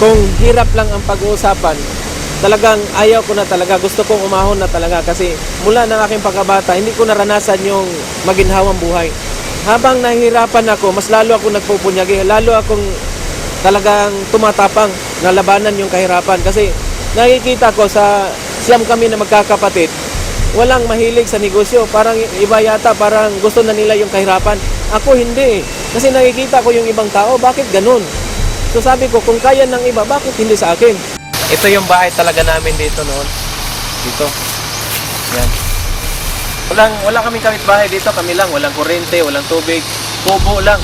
Kung hirap lang ang pag-uusapan, talagang ayaw ko na talaga. Gusto kong umahon na talaga kasi mula ng aking pagkabata, hindi ko naranasan yung maginhawang buhay. Habang nahihirapan ako, mas lalo ako nagpupunyagi, lalo akong talagang tumatapang na labanan yung kahirapan. Kasi nakikita ko sa siyam kami na magkakapatid, walang mahilig sa negosyo. Parang iba yata, parang gusto na nila yung kahirapan. Ako hindi eh. Kasi nakikita ko yung ibang tao, bakit ganun? So sabi ko, kung kaya ng iba, bakit hindi sa akin? Ito yung bahay talaga namin dito noon. Dito. Yan. Wala kaming kapitbahay dito, kami lang. Walang kuryente, walang tubig. Kubo lang.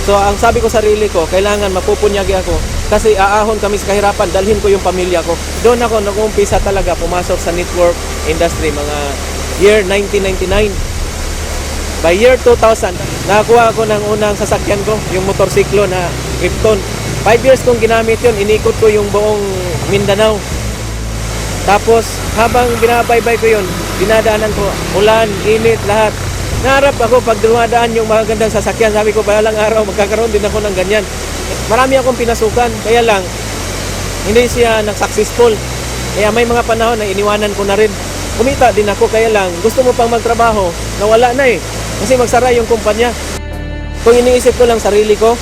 So ang sabi ko sarili ko, kailangan mapupunyagi ako. Kasi aahon kami sa kahirapan, dalhin ko yung pamilya ko. Doon ako nag-uumpisa talaga pumasok sa network industry, mga year 1999. By year 2000, nakakuha ako ng unang sasakyan ko, yung motorsiklo na Krypton. 5 years kong ginamit yun, inikot ko yung buong Mindanao. Tapos, habang binabaybay ko yun, dinadaanan ko, ulan, init, lahat. Naharap ako pag dumadaan yung magagandang sasakyan. Sabi ko, balang araw, magkakaroon din ako ng ganyan. Marami akong pinasukan, kaya lang, hindi siya nag-successful. Kaya may mga panahon na iniwanan ko na rin. Kumita din ako, kaya lang, gusto mo pang magtrabaho, nawala na eh. Kasi magsara yung kumpanya. Kung iniisip ko lang sarili ko,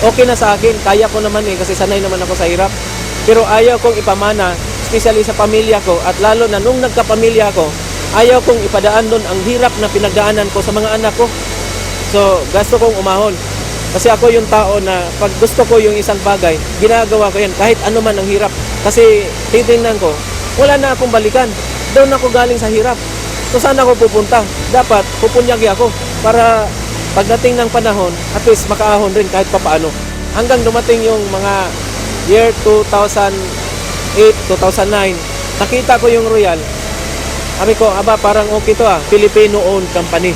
okay na sa akin, kaya ko naman eh, kasi sanay naman ako sa hirap. Pero ayaw kong ipamana, especially sa pamilya ko, at lalo na nung nagkapamilya ko, ayaw kong ipadaan doon ang hirap na pinagdaanan ko sa mga anak ko. So, gusto kong umahon. Kasi ako yung tao na pag gusto ko yung isang bagay, ginagawa ko yan, kahit ano man ang hirap. Kasi titingnan ko, wala na akong balikan. Doon ako galing sa hirap. So, saan ako pupunta? Dapat pupunyagi ako para pagdating ng panahon, at least makaahon rin kahit papaano. Hanggang dumating yung mga year 2008, 2009, nakita ko yung Royal. Sabi ko, aba parang okay to Filipino-owned company.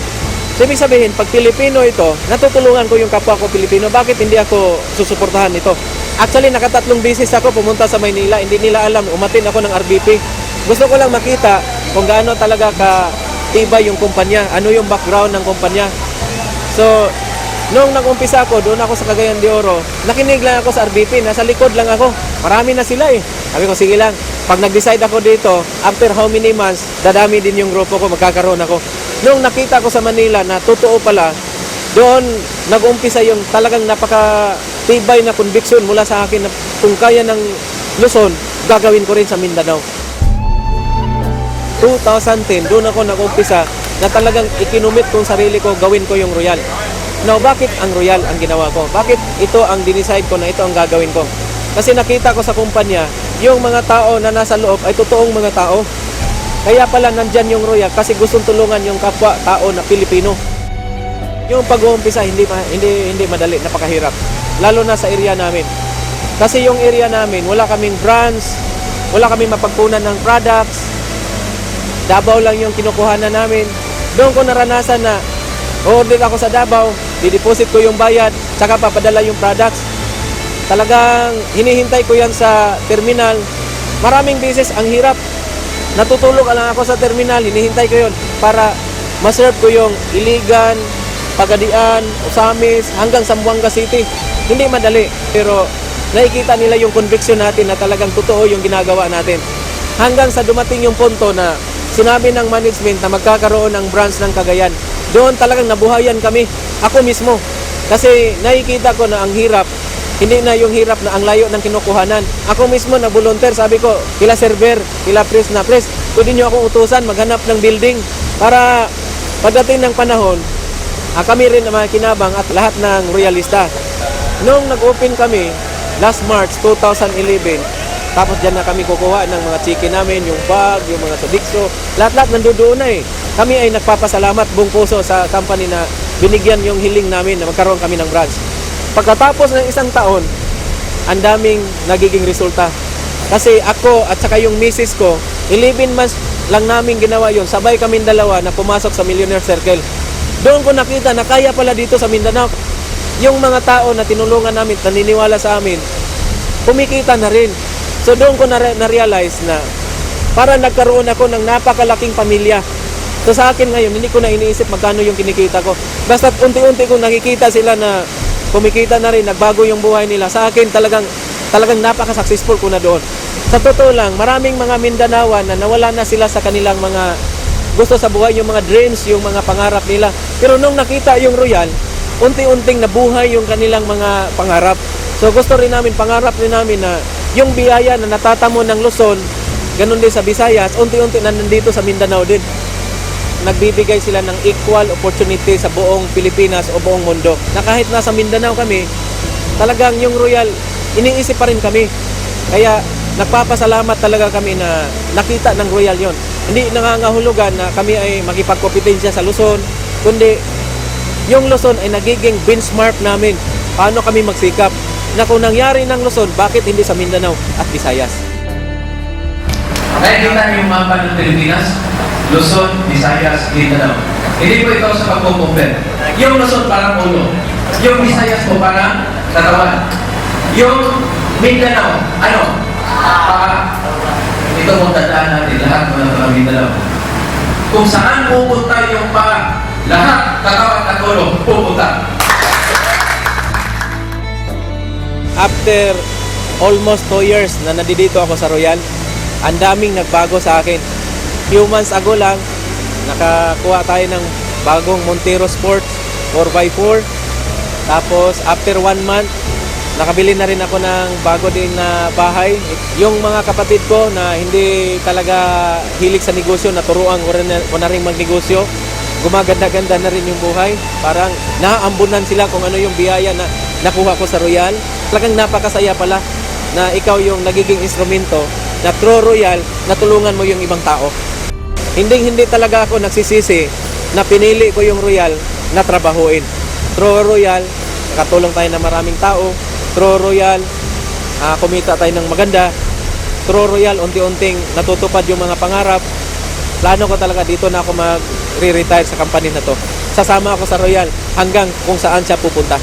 So, ibig sabihin, pag Filipino ito, natutulungan ko yung kapwa ko Filipino. Bakit hindi ako susuportahan ito? Actually, nakatatlong beses ako pumunta sa Maynila. Hindi nila alam, umatin ako ng RBP. Gusto ko lang makita kung gaano talaga katibay yung kumpanya, ano yung background ng kumpanya. So, nung nag-umpisa ako, doon ako sa Cagayan de Oro, nakinig lang ako sa RBP, nasa likod lang ako. Marami na sila eh. Sabi ko, sige lang. Pag nag-decide ako dito, after how many months, dadami din yung grupo ko, magkakaroon ako. Nung nakita ko sa Manila na totoo pala, doon nag-umpisa yung talagang napaka-tibay na conviction mula sa akin na kung kaya ng Luzon, gagawin ko rin sa Mindanao. 2010, doon ako nag-umpisa na talagang ikinumit kong sarili ko, gawin ko yung Royal. Now, bakit ang Royal ang ginawa ko? Bakit ito ang dinicide ko na ito ang gagawin ko? Kasi nakita ko sa kumpanya, yung mga tao na nasa loob ay totoong mga tao. Kaya pala nandyan yung Royal kasi gustong tulungan yung kapwa tao na Pilipino. Yung pag-uumpisa, hindi madali, napakahirap. Lalo na sa area namin. Kasi yung area namin, wala kaming brands, wala kaming mapagpunan ng products, Davao lang yung kinukuhanan namin. Doon ko naranasan na order ako sa Davao, dideposit ko yung bayad, saka papadala yung products. Talagang hinihintay ko yan sa terminal. Maraming beses ang hirap. Natutulog lang ako sa terminal, hinihintay ko yun para maserve ko yung Iligan, Pagadian, Osamis, hanggang Zamboanga City. Hindi madali, pero nakikita nila yung conviction natin na talagang totoo yung ginagawa natin. Hanggang sa dumating yung punto na sinabi ng management na magkakaroon ng branch ng Cagayan. Doon talagang nabuhayan kami, ako mismo. Kasi nakikita ko na ang hirap, hindi na yung hirap na ang layo ng kinukuhanan. Ako mismo na volunteer, sabi ko, kila server, kila press, pwede nyo akong utusan, maghanap ng building para pagdating ng panahon, kami rin na makinabang at lahat ng royalista. Noong nag-open kami, last March 2011, tapos dyan na kami kukuha ng mga chicken namin, yung bag, yung mga sodikso, lahat-lahat nandoon na eh. Kami ay nagpapasalamat buong puso sa company na binigyan yung hiling namin na magkaroon kami ng branch. Pagkatapos ng isang taon, ang daming nagiging resulta. Kasi ako at saka yung misis ko, 11 months lang namin ginawa yun. Sabay kami dalawa na pumasok sa Millionaire Circle. Doon ko nakita na kaya pala dito sa Mindanao. Yung mga tao na tinulungan namin, naniniwala sa amin, kumikita na rin. So doon ko na-realize na para nagkaroon ako ng napakalaking pamilya. So sa akin ngayon, hindi ko na iniisip magkano yung kinikita ko. Basta unti-unti kong nakikita sila na kumikita na rin, nagbago yung buhay nila. Sa akin talagang talagang napaka-successful ko na doon. Sa totoo lang, maraming mga Mindanaoan na nawala na sila sa kanilang mga gusto sa buhay, yung mga dreams, yung mga pangarap nila. Pero nung nakita yung Royal, unti-unting nabuhay yung kanilang mga pangarap. So gusto rin namin, pangarap rin namin na yung biyaya na natatamo ng Luzon, ganun din sa Visayas, unti-unti na nandito sa Mindanao din. Nagbibigay sila ng equal opportunity sa buong Pilipinas o buong mundo. Na kahit nasa Mindanao kami, talagang yung Royal, iniisip pa rin kami. Kaya nagpapasalamat talaga kami na nakita ng Royal yon. Hindi nangangahulugan na kami ay makipagkompetensya sa Luzon, kundi yung Luzon ay nagiging benchmark namin. Paano kami magsikap? Na kung nangyari ng Luzon, bakit hindi sa Mindanao at Visayas? Kaya kita yung mapa ng Pilipinas, Luzon, Visayas, Mindanao. Hindi po ito sa pagkukumpare. Yung Luzon parang ulo. Yung Visayas po parang katawan. Yung Mindanao, ano? Ito mong tandaan natin lahat ng mga Mindanao. Kung saan pupunta yung lahat katawan at ulo pupunta. After almost 2 years na nandito ako sa Royal, ang daming nagbago sa akin. Few months ago lang, nakakuha tayo ng bagong Montero Sport 4x4. Tapos after 1 month, nakabili na rin ako ng bago din na bahay. Yung mga kapatid ko na hindi talaga hilig sa negosyo, naturuan ko na rin magnegosyo. Gumaganda-ganda na rin yung buhay. Parang naaambunan sila kung ano yung biyaya na nakuha ko sa Royal. Talagang napakasaya pala na ikaw yung nagiging instrumento na through Royal, natulungan mo yung ibang tao. Hindi talaga ako nagsisisi na pinili ko yung Royal na trabahuin. Through Royal, nakatulong tayo ng maraming tao. Through Royal, kumita tayo ng maganda. Through Royal, unti-unting natutupad yung mga pangarap. Plano ko talaga dito na ako mag-retire sa company na to. Sasama ako sa Royal hanggang kung saan siya pupunta.